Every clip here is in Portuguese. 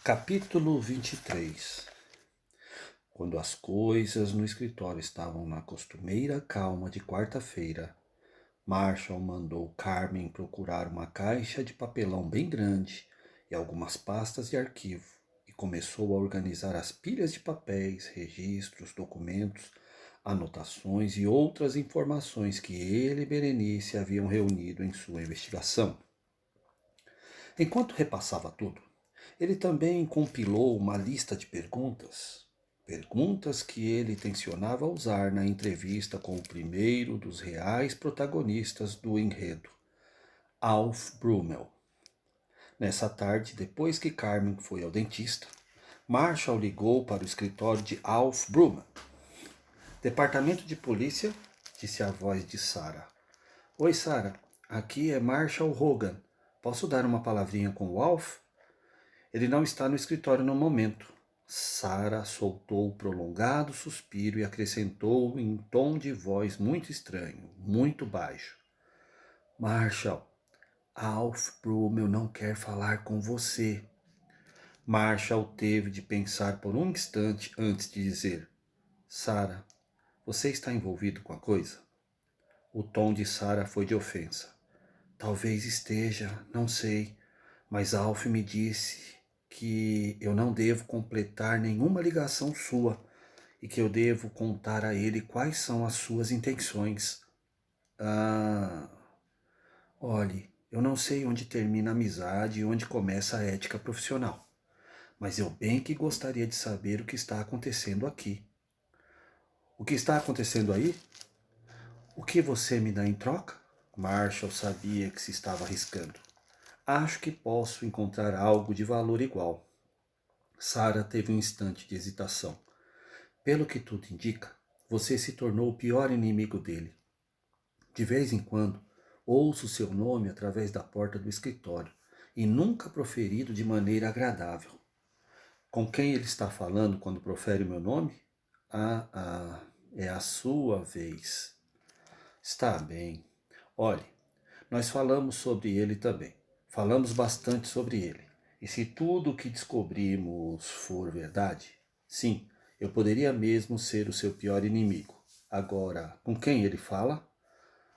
Capítulo 23. Quando as coisas no escritório estavam na costumeira calma de quarta-feira, Marshall mandou Carmen procurar uma caixa de papelão bem grande e algumas pastas de arquivo e começou a organizar as pilhas de papéis, registros, documentos, anotações e outras informações que ele e Berenice haviam reunido em sua investigação. Enquanto repassava tudo, ele também compilou uma lista de perguntas que ele tencionava usar na entrevista com o primeiro dos reais protagonistas do enredo, Alf Brummel. Nessa tarde, depois que Carmen foi ao dentista, Marshall ligou para o escritório de Alf Brummel. Departamento de Polícia, disse a voz de Sarah. Oi, Sarah, aqui é Marshall Hogan. Posso dar uma palavrinha com o Alf? Ele não está no escritório no momento. Sarah soltou um prolongado suspiro e acrescentou em tom de voz muito estranho, muito baixo. Marshall, Alf Brummel não quer falar com você. Marshall teve de pensar por um instante antes de dizer: Sarah, você está envolvido com a coisa? O tom de Sarah foi de ofensa. Talvez esteja, não sei, mas Alf me disse que eu não devo completar nenhuma ligação sua e que eu devo contar a ele quais são as suas intenções. Ah, olhe, eu não sei onde termina a amizade e onde começa a ética profissional, mas eu bem que gostaria de saber o que está acontecendo aqui. O que está acontecendo aí? O que você me dá em troca? Marshall sabia que se estava arriscando. Acho que posso encontrar algo de valor igual. Sarah teve um instante de hesitação. Pelo que tudo indica, você se tornou o pior inimigo dele. De vez em quando, ouço seu nome através da porta do escritório, e nunca proferido de maneira agradável. Com quem ele está falando quando profere o meu nome? É a sua vez. Está bem. Olhe, nós falamos sobre ele também. Falamos bastante sobre ele. E se tudo o que descobrimos for verdade, sim, eu poderia mesmo ser o seu pior inimigo. Agora, com quem ele fala?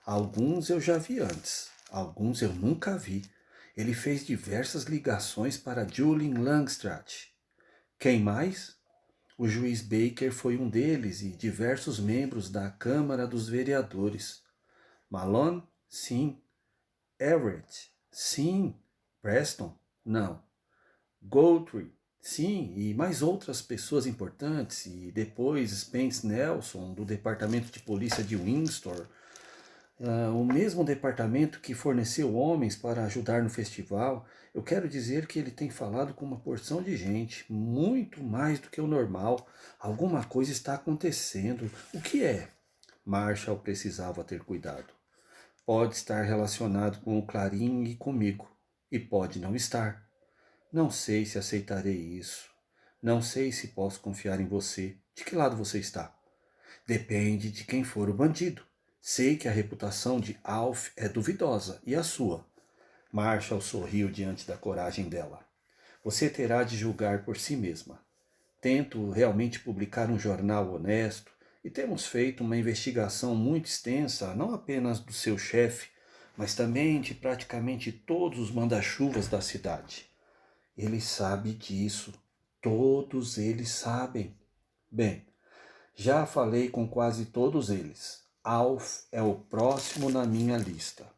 Alguns eu já vi antes, alguns eu nunca vi. Ele fez diversas ligações para Julian Langstrath. Quem mais? O juiz Baker foi um deles e diversos membros da Câmara dos Vereadores. Malone? Sim. Everett? Sim. Preston? Não. Guthrie? Sim, e mais outras pessoas importantes, e depois Spence Nelson, do Departamento de Polícia de Windsor, o mesmo departamento que forneceu homens para ajudar no festival. Eu quero dizer que ele tem falado com uma porção de gente, muito mais do que o normal. Alguma coisa está acontecendo. O que é? Marshall precisava ter cuidado. Pode estar relacionado com o Clarim e comigo, e pode não estar. Não sei se aceitarei isso. Não sei se posso confiar em você. De que lado você está? Depende de quem for o bandido. Sei que a reputação de Alf é duvidosa, e a sua? Marshall sorriu diante da coragem dela. Você terá de julgar por si mesma. Tento realmente publicar um jornal honesto e temos feito uma investigação muito extensa, não apenas do seu chefe, mas também de praticamente todos os manda-chuvas da cidade. Ele sabe disso. Todos eles sabem. Bem, já falei com quase todos eles. Alf é o próximo na minha lista.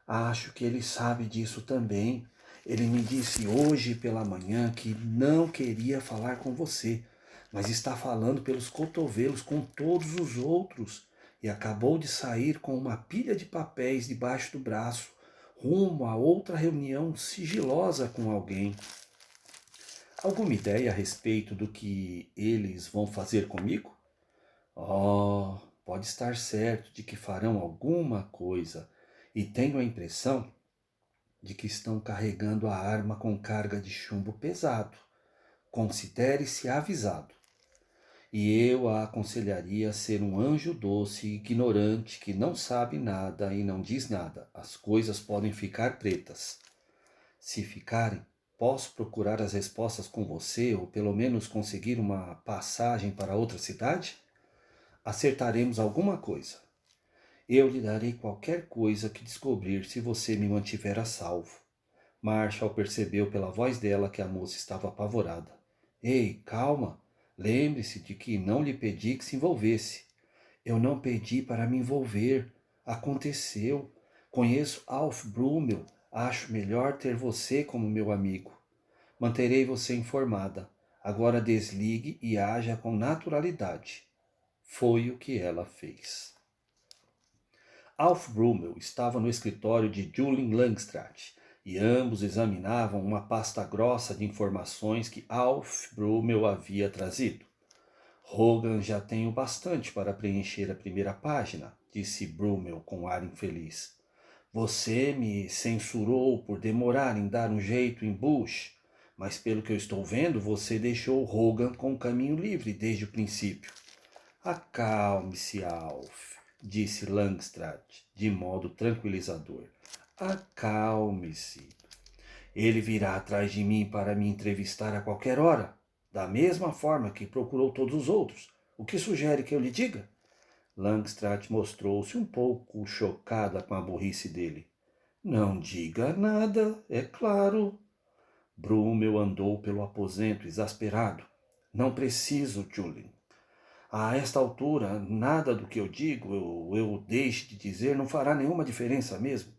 Acho que ele sabe disso também. Ele me disse hoje pela manhã que não queria falar com você, mas está falando pelos cotovelos com todos os outros e acabou de sair com uma pilha de papéis debaixo do braço, rumo a outra reunião sigilosa com alguém. Alguma ideia a respeito do que eles vão fazer comigo? Oh, pode estar certo de que farão alguma coisa, e tenho a impressão de que estão carregando a arma com carga de chumbo pesado. Considere-se avisado. E eu a aconselharia a ser um anjo doce e ignorante que não sabe nada e não diz nada. As coisas podem ficar pretas. Se ficarem, Posso procurar as respostas com você ou pelo menos conseguir uma passagem para outra cidade? Acertaremos alguma coisa. Eu lhe darei qualquer coisa que descobrir se você me mantiver a salvo. Marshall percebeu pela voz dela que a moça estava apavorada. Ei, calma! Lembre-se de que não lhe pedi que se envolvesse. Eu não pedi para me envolver. Aconteceu. Conheço Alf Brummel. Acho melhor ter você como meu amigo. Manterei você informada. Agora desligue e haja com naturalidade. Foi o que ela fez. Alf Brummel estava no escritório de Julian Langstrath e ambos examinavam uma pasta grossa de informações que Alf Brummel havia trazido. Hogan já tem o bastante para preencher a primeira página, disse Brummel com ar infeliz. Você me censurou por demorar em dar um jeito em Bush, mas pelo que eu estou vendo, você deixou Hogan com o caminho livre desde o princípio. Acalme-se, Alf, disse Langstrath de modo tranquilizador. Acalme-se. Ele virá atrás de mim para me entrevistar a qualquer hora, da mesma forma que procurou todos os outros. O que sugere que eu lhe diga? Langstrath mostrou-se um pouco chocada com a burrice dele. Não diga nada, é claro. Brummel andou pelo aposento exasperado. Não preciso, Julian. A esta altura, nada do que eu digo eu deixe de dizer não fará nenhuma diferença mesmo.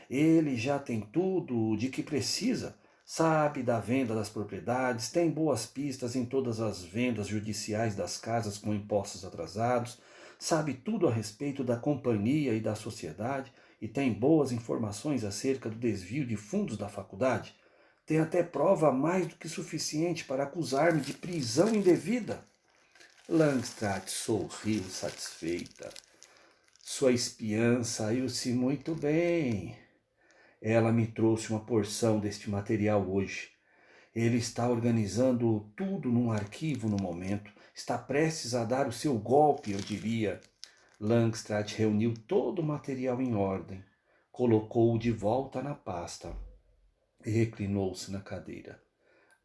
Ele já tem tudo de que precisa. Sabe da venda das propriedades, tem boas pistas em todas as vendas judiciais das casas com impostos atrasados, sabe tudo a respeito da companhia e da sociedade e tem boas informações acerca do desvio de fundos da faculdade. Tem até prova mais do que suficiente para acusar-me de prisão indevida. Langstrath sorriu satisfeita. Sua espiã saiu-se muito bem. Ela me trouxe uma porção deste material hoje. Ele está organizando tudo num arquivo no momento. Está prestes a dar o seu golpe, eu diria. Langstrath reuniu todo o material em ordem, colocou-o de volta na pasta e reclinou-se na cadeira.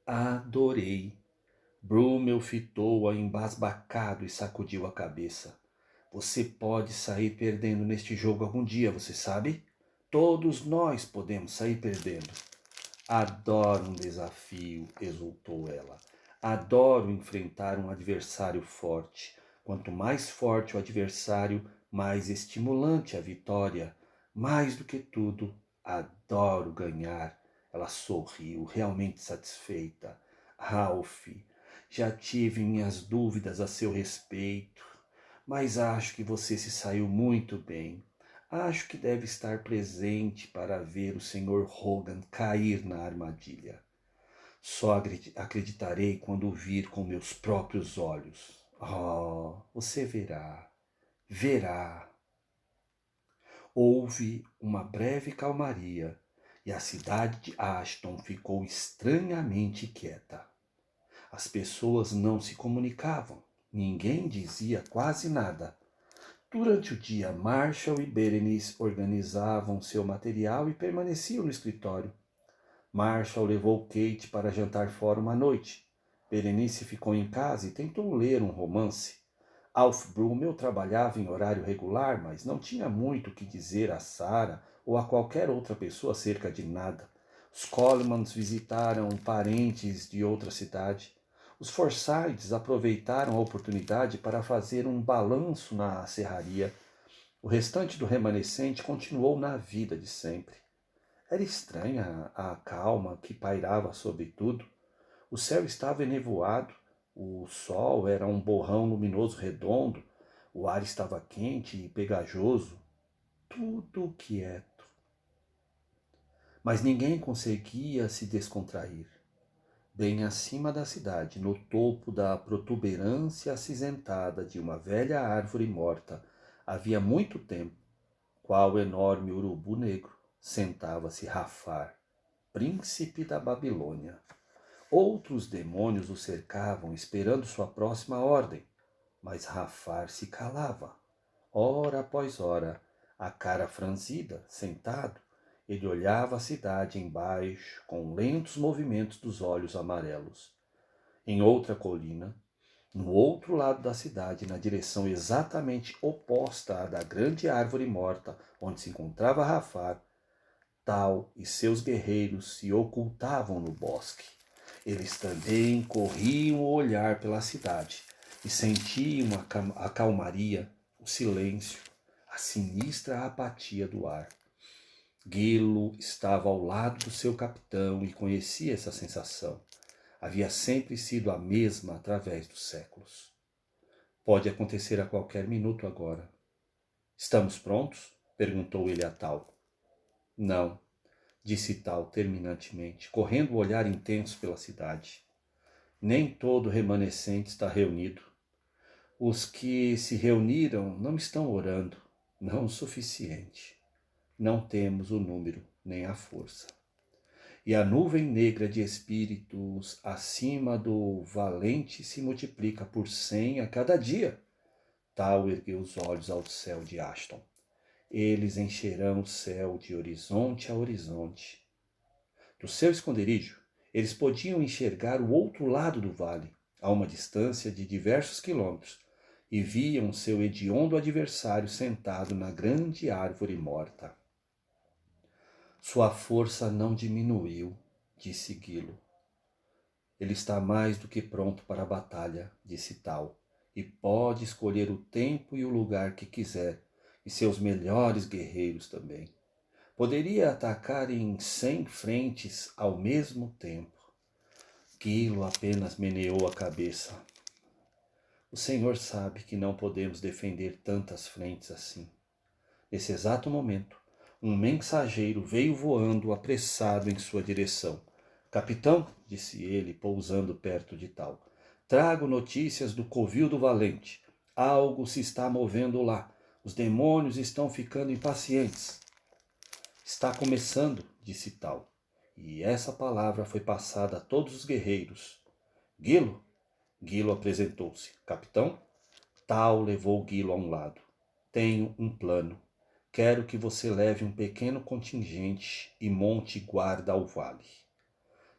Adorei. Brummel fitou-a embasbacado e sacudiu a cabeça. Você pode sair perdendo neste jogo algum dia, você sabe? Todos nós podemos sair perdendo. Adoro um desafio, exultou ela. Adoro enfrentar um adversário forte. Quanto mais forte o adversário, mais estimulante a vitória. Mais do que tudo, adoro ganhar. Ela sorriu, realmente satisfeita. Ralph, já tive minhas dúvidas a seu respeito, mas acho que você se saiu muito bem. Acho que deve estar presente para ver o Sr. Hogan cair na armadilha. Só acreditarei quando o vir com meus próprios olhos. Oh, você verá, verá. Houve uma breve calmaria e a cidade de Ashton ficou estranhamente quieta. As pessoas não se comunicavam, ninguém dizia quase nada. Durante o dia, Marshall e Berenice organizavam seu material e permaneciam no escritório. Marshall levou Kate para jantar fora uma noite. Berenice ficou em casa e tentou ler um romance. Alf Brummel trabalhava em horário regular, mas não tinha muito o que dizer a Sarah ou a qualquer outra pessoa acerca de nada. Os Colemans visitaram parentes de outra cidade. Os Forsyths aproveitaram a oportunidade para fazer um balanço na serraria. O restante do remanescente continuou na vida de sempre. Era estranha a calma que pairava sobre tudo. O céu estava enevoado, o sol era um borrão luminoso redondo, o ar estava quente e pegajoso, tudo quieto. Mas ninguém conseguia se descontrair. Bem acima da cidade, no topo da protuberância acinzentada de uma velha árvore morta, havia muito tempo, qual enorme urubu negro sentava-se Rafar, príncipe da Babilônia. Outros demônios o cercavam, esperando sua próxima ordem, mas Rafar se calava. Hora após hora, a cara franzida, sentado, Ele olhava a cidade embaixo com lentos movimentos dos olhos amarelos. Em outra colina, no outro lado da cidade, na direção exatamente oposta à da grande árvore morta onde se encontrava Rafar, Tal e seus guerreiros se ocultavam no bosque. Eles também corriam o olhar pela cidade e sentiam a calmaria, o silêncio, a sinistra apatia do ar. Gilo estava ao lado do seu capitão e conhecia essa sensação. Havia sempre sido a mesma através dos séculos. Pode acontecer a qualquer minuto agora. Estamos prontos? Perguntou ele a Tal. Não, disse Tal terminantemente, correndo o olhar intenso pela cidade. Nem todo remanescente está reunido. Os que se reuniram não estão orando, não o suficiente. Não temos o número nem a força. E a nuvem negra de espíritos acima do valente se multiplica por 100 a cada dia. Tal ergueu os olhos ao céu de Ashton. Eles encherão o céu de horizonte a horizonte. Do seu esconderijo, eles podiam enxergar o outro lado do vale, a uma distância de diversos quilômetros, e viam seu hediondo adversário sentado na grande árvore morta. Sua força não diminuiu, disse Gilo. Ele está mais do que pronto para a batalha, disse Tal, e pode escolher o tempo e o lugar que quiser, e seus melhores guerreiros também. Poderia atacar em 100 frentes ao mesmo tempo. Gilo apenas meneou a cabeça. O Senhor sabe que não podemos defender tantas frentes assim. Nesse exato momento, um mensageiro veio voando apressado em sua direção. Capitão, disse ele, pousando perto de Tal, trago notícias do covil do Valente. Algo se está movendo lá. Os demônios estão ficando impacientes. Está começando, disse Tal, e essa palavra foi passada a todos os guerreiros. Gilo? Gilo apresentou-se. Capitão? Tal levou Gilo a um lado. Tenho um plano. Quero que você leve um pequeno contingente e monte guarda ao vale.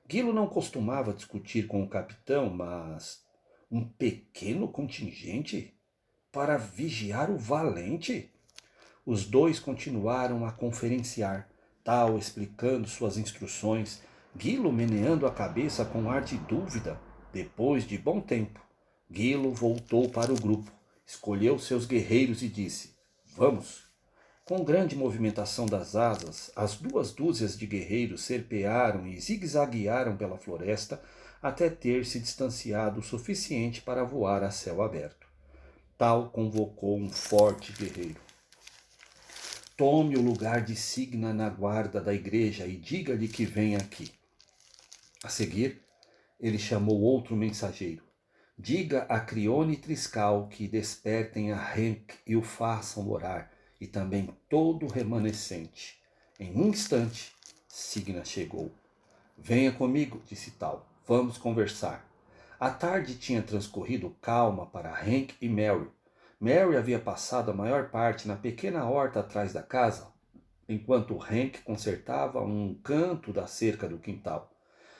Gilo não costumava discutir com o capitão, mas um pequeno contingente? Para vigiar o valente? Os dois continuaram a conferenciar, Tal explicando suas instruções, Gilo meneando a cabeça com ar de dúvida. Depois de bom tempo, Gilo voltou para o grupo, escolheu seus guerreiros e disse: Vamos! Com grande movimentação das asas, as 2 dúzias de guerreiros serpearam e zigue-zaguearam pela floresta até ter se distanciado o suficiente para voar a céu aberto. Tal convocou um forte guerreiro. Tome o lugar de Signa na guarda da igreja e diga-lhe que vem aqui. A seguir, ele chamou outro mensageiro. Diga a Crione e Triscal que despertem a Henk e o façam orar, e também todo o remanescente. Em um instante, Signa chegou. Venha comigo, disse Tal. Vamos conversar. A tarde tinha transcorrido calma para Hank e Mary. Mary havia passado a maior parte na pequena horta atrás da casa, enquanto Hank consertava um canto da cerca do quintal.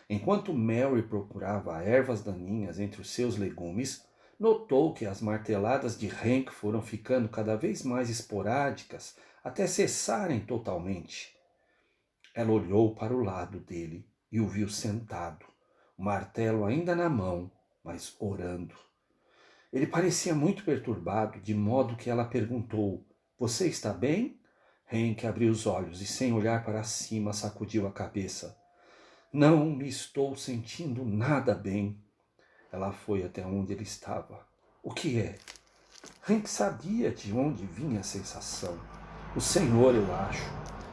Enquanto Mary procurava ervas daninhas entre os seus legumes, notou que as marteladas de Hank foram ficando cada vez mais esporádicas até cessarem totalmente. Ela olhou para o lado dele e o viu sentado, o martelo ainda na mão, mas orando. Ele parecia muito perturbado, de modo que ela perguntou: Você está bem? Henk abriu os olhos e, sem olhar para cima, sacudiu a cabeça. Não me estou sentindo nada bem. Ela foi até onde ele estava. O que é? Henk sabia de onde vinha a sensação. O Senhor, eu acho.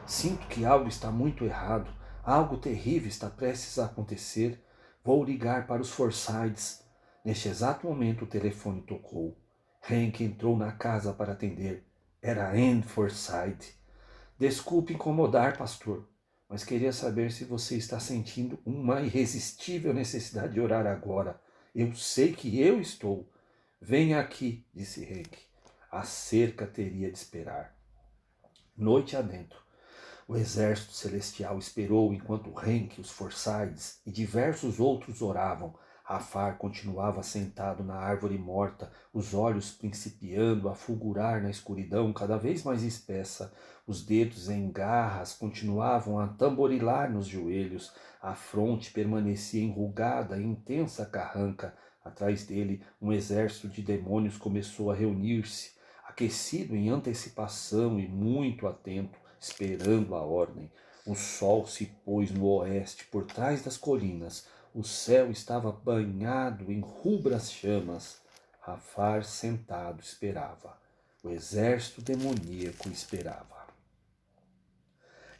Sinto que algo está muito errado. Algo terrível está prestes a acontecer. Vou ligar para os Forsythes. Neste exato momento o telefone tocou. Hank entrou na casa para atender. Era Anne Forsythe. Desculpe incomodar, pastor, mas queria saber se você está sentindo uma irresistível necessidade de orar agora. Eu sei que eu estou. Venha aqui, disse Hank. A cerca teria de esperar. Noite adentro. O exército celestial esperou enquanto Henk, os Forsyths e diversos outros oravam. Rafar continuava sentado na árvore morta, os olhos principiando a fulgurar na escuridão cada vez mais espessa. Os dedos em garras continuavam a tamborilar nos joelhos. A fronte permanecia enrugada em intensa carranca. Atrás dele, um exército de demônios começou a reunir-se, aquecido em antecipação e muito atento, esperando a ordem. O sol se pôs no oeste, por trás das colinas. O céu estava banhado em rubras chamas. Rafar sentado esperava. O exército demoníaco esperava.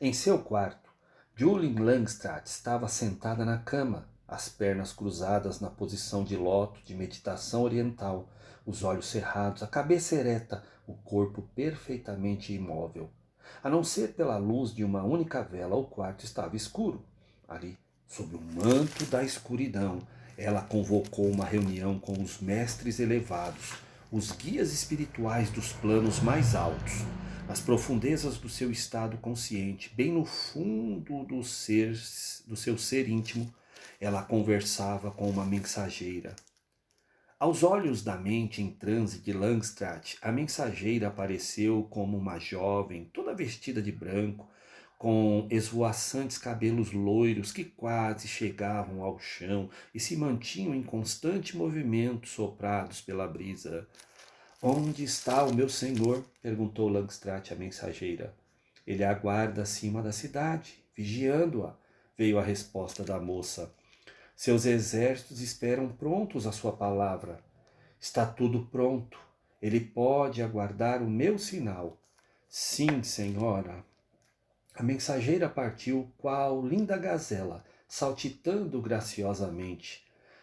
Em seu quarto, Julie Langstrath estava sentada na cama, as pernas cruzadas na posição de loto de meditação oriental, os olhos cerrados, a cabeça ereta, o corpo perfeitamente imóvel. A não ser pela luz de uma única vela, o quarto estava escuro. Ali, sob o manto da escuridão, ela convocou uma reunião com os mestres elevados, os guias espirituais dos planos mais altos. Nas profundezas do seu estado consciente, bem no fundo do seu ser íntimo, ela conversava com uma mensageira. Aos olhos da mente em transe de Langstrath, a mensageira apareceu como uma jovem, toda vestida de branco, com esvoaçantes cabelos loiros que quase chegavam ao chão e se mantinham em constante movimento, soprados pela brisa. Onde está o meu senhor? Perguntou Langstrath à mensageira. Ele aguarda acima da cidade, vigiando-a, veio a resposta da moça. Seus exércitos esperam prontos a sua palavra. Está tudo pronto. Ele pode aguardar o meu sinal. Sim, senhora. A mensageira partiu qual linda gazela, saltitando graciosamente.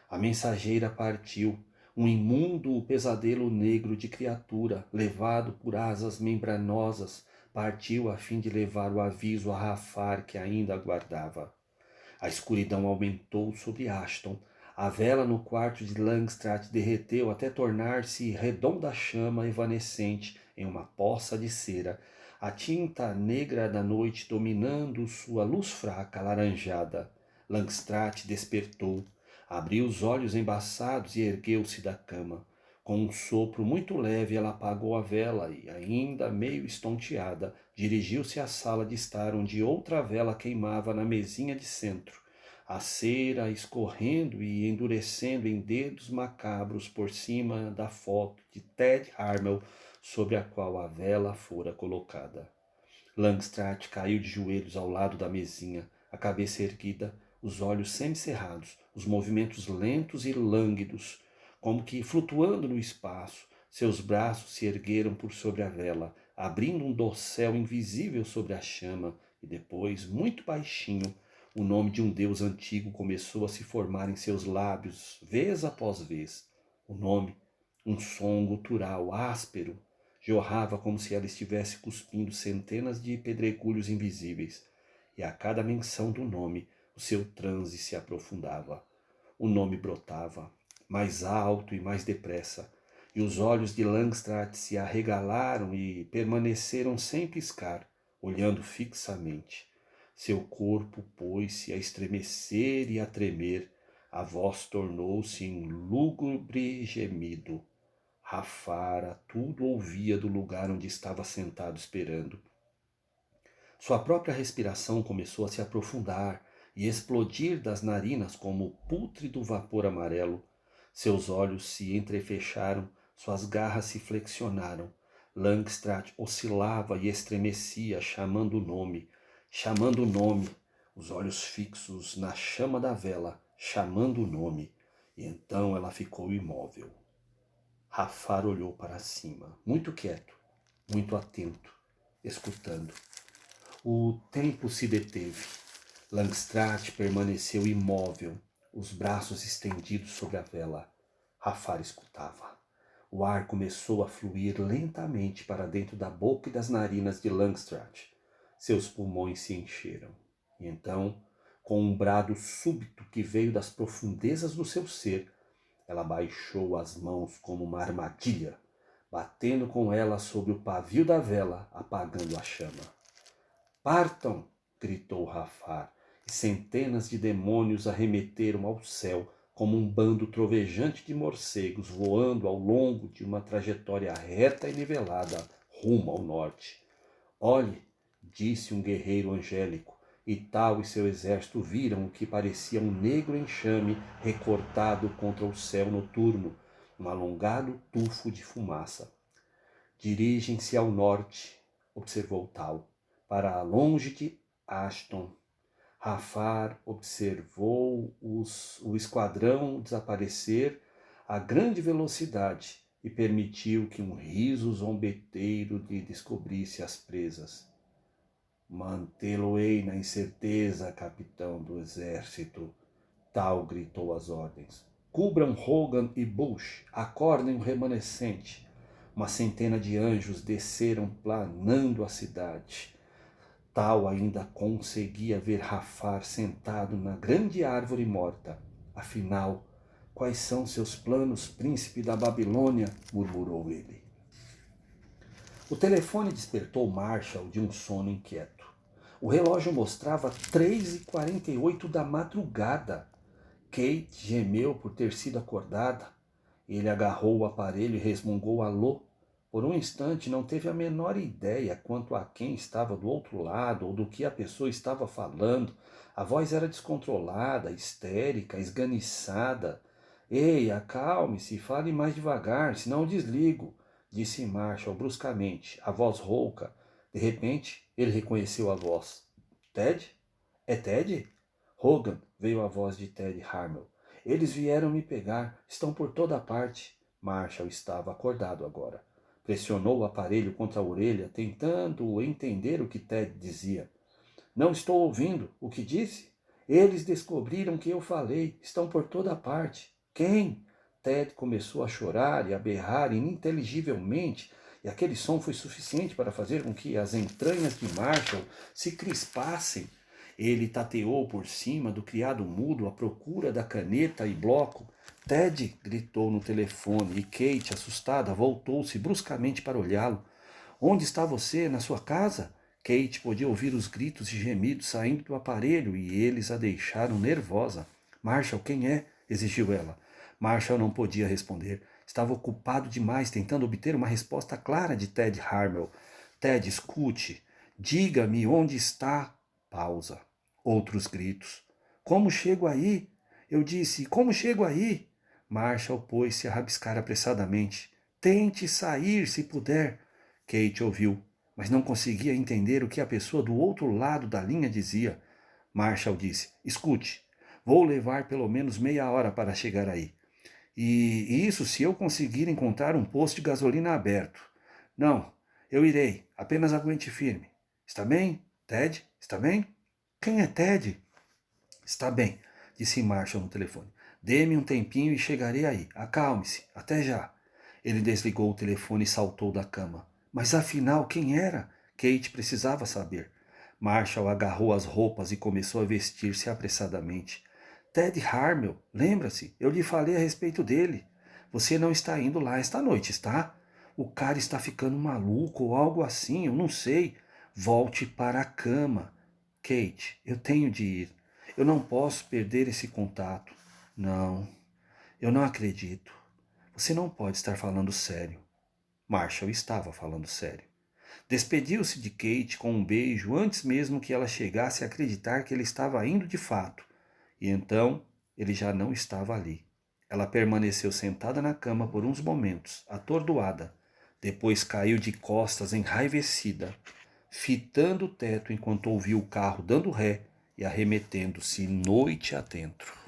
A mensageira partiu, um imundo pesadelo negro de criatura, levado por asas membranosas, partiu a fim de levar o aviso a Rafar que ainda aguardava. A escuridão aumentou sobre Ashton. A vela no quarto de Langstrath derreteu até tornar-se redonda chama evanescente em uma poça de cera, a tinta negra da noite dominando sua luz fraca alaranjada. Langstrath despertou, abriu os olhos embaçados e ergueu-se da cama. Com um sopro muito leve, ela apagou a vela e, ainda meio estonteada, dirigiu-se à sala de estar onde outra vela queimava na mesinha de centro, a cera escorrendo e endurecendo em dedos macabros por cima da foto de Ted Harmel sobre a qual a vela fora colocada. Langstrath caiu de joelhos ao lado da mesinha, a cabeça erguida, os olhos semicerrados, os movimentos lentos e lânguidos, como que flutuando no espaço. Seus braços se ergueram por sobre a vela, abrindo um dossel invisível sobre a chama, e depois, muito baixinho, o nome de um deus antigo começou a se formar em seus lábios, vez após vez. O nome, um som gutural áspero, jorrava como se ela estivesse cuspindo centenas de pedregulhos invisíveis, e a cada menção do nome, o seu transe se aprofundava. O nome brotava, mais alto e mais depressa, e os olhos de Langstrath se arregalaram e permaneceram sem piscar, olhando fixamente. Seu corpo pôs-se a estremecer e a tremer, a voz tornou-se em lúgubre gemido. Rafara tudo ouvia do lugar onde estava sentado esperando. Sua própria respiração começou a se aprofundar e explodir das narinas como pútrido vapor amarelo. Seus olhos se entrefecharam, suas garras se flexionaram. Langstrath oscilava e estremecia, chamando o nome, os olhos fixos na chama da vela, chamando o nome. E então ela ficou imóvel. Rafar olhou para cima, muito quieto, muito atento, escutando. O tempo se deteve. Langstrath permaneceu imóvel, os braços estendidos sobre a vela. Rafar escutava. O ar começou a fluir lentamente para dentro da boca e das narinas de Langstrath. Seus pulmões se encheram. E então, com um brado súbito que veio das profundezas do seu ser, ela baixou as mãos como uma armadilha, batendo com ela sobre o pavio da vela, apagando a chama. Partam! Gritou Rafar, e centenas de demônios arremeteram ao céu como um bando trovejante de morcegos voando ao longo de uma trajetória reta e nivelada rumo ao norte. Olhe, disse um guerreiro angélico, e tal e seu exército viram o que parecia um negro enxame recortado contra o céu noturno, um alongado tufo de fumaça. Dirigem-se ao norte, observou Tal, para longe de Ashton. Rafar observou o esquadrão desaparecer a grande velocidade e permitiu que um riso zombeteiro lhe descobrisse as presas. Mantê-lo-ei na incerteza, capitão do exército. Tal gritou as ordens. Cubram Hogan e Bush, acordem o remanescente. Uma centena de anjos desceram planando a cidade. Tal ainda conseguia ver Rafar sentado na grande árvore morta. Afinal, quais são seus planos, príncipe da Babilônia? Murmurou ele. O telefone despertou Marshall de um sono inquieto. O relógio mostrava 3h48 da madrugada. Kate gemeu por ter sido acordada. Ele agarrou o aparelho e resmungou alô. Por um instante não teve a menor ideia quanto a quem estava do outro lado ou do que a pessoa estava falando. A voz era descontrolada, histérica, esganiçada. Ei, acalme-se, fale mais devagar, senão eu desligo, disse Marshall bruscamente, a voz rouca. De repente, ele reconheceu a voz. Ted? É Ted? Hogan, veio a voz de Ted Harmel. Eles vieram me pegar, estão por toda parte. Marshall estava acordado agora. Pressionou o aparelho contra a orelha, tentando entender o que Ted dizia. Não estou ouvindo. O que disse? Eles descobriram que eu falei. Estão por toda parte. Quem? Ted começou a chorar e a berrar ininteligivelmente, e aquele som foi suficiente para fazer com que as entranhas de Marshall se crispassem. Ele tateou por cima do criado mudo à procura da caneta e bloco. Ted! Gritou no telefone e Kate, assustada, voltou-se bruscamente para olhá-lo. Onde está você? Na sua casa? Kate podia ouvir os gritos e gemidos saindo do aparelho e eles a deixaram nervosa. Marshall, quem é? Exigiu ela. Marshall não podia responder. Estava ocupado demais tentando obter uma resposta clara de Ted Harmel. Ted, escute. Diga-me onde está. Pausa. Outros gritos. Como chego aí? Eu disse, como chego aí? Marshall pôs-se a rabiscar apressadamente. Tente sair, se puder. Kate ouviu, mas não conseguia entender o que a pessoa do outro lado da linha dizia. Marshall disse, escute, vou levar pelo menos meia hora para chegar aí. E isso se eu conseguir encontrar um posto de gasolina aberto. Não, eu irei, apenas aguente firme. Está bem, Ted? Está bem? Quem é Ted? Está bem, disse Marshall no telefone. Dê-me um tempinho e chegarei aí. Acalme-se. Até já. Ele desligou o telefone e saltou da cama. Mas afinal, quem era? Kate precisava saber. Marshall agarrou as roupas e começou a vestir-se apressadamente. Ted Harmel, lembra-se? Eu lhe falei a respeito dele. Você não está indo lá esta noite, está? O cara está ficando maluco ou algo assim, eu não sei. Volte para a cama. Kate, eu tenho de ir. Eu não posso perder esse contato. Não, eu não acredito. Você não pode estar falando sério. Marshall estava falando sério. Despediu-se de Kate com um beijo antes mesmo que ela chegasse a acreditar que ele estava indo de fato. E então ele já não estava ali. Ela permaneceu sentada na cama por uns momentos, atordoada. Depois caiu de costas enraivecida, fitando o teto enquanto ouvia o carro dando ré e arremetendo-se noite adentro.